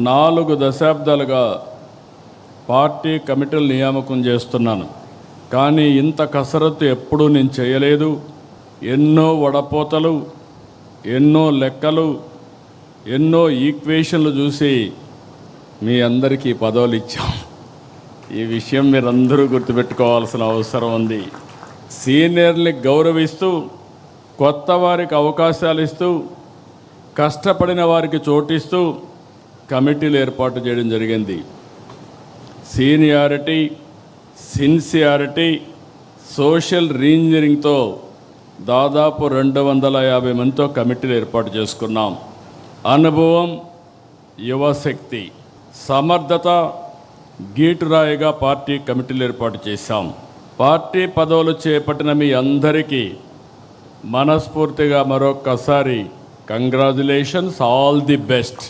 4 దశాబ్దాలుగా పార్టీ కమిటీలు నియామకం చేస్తున్నాను. కానీ ఇంత కసరత్తు ఎప్పుడూ నేను చేయలేదు. ఎన్నో వడపోతలు, ఎన్నో లెక్కలు, ఎన్నో ఈక్వేషన్లు చూసి మీ అందరికీ పదవులు ఇచ్చాం. ఈ విషయం మీరందరూ గుర్తుపెట్టుకోవాల్సిన అవసరం ఉంది. సీనియర్ని గౌరవిస్తూ, కొత్త వారికి అవకాశాలు ఇస్తూ, కష్టపడిన వారికి చోటిస్తూ కమిటీలు ఏర్పాటు చేయడం జరిగింది. సీనియారిటీ, సిన్సియారిటీ, సోషల్ రీఇంజనీరింగ్తో దాదాపు 250 మందితో కమిటీలు ఏర్పాటు చేసుకున్నాం. అనుభవం, యువశక్తి, సమర్థత, గీటురాయిగా పార్టీ కమిటీలు ఏర్పాటు చేశాం. పార్టీ పదవులు చేపట్టిన మీ అందరికీ మనస్ఫూర్తిగా మరొక్కసారి కంగ్రాచులేషన్స్, ఆల్ ది బెస్ట్.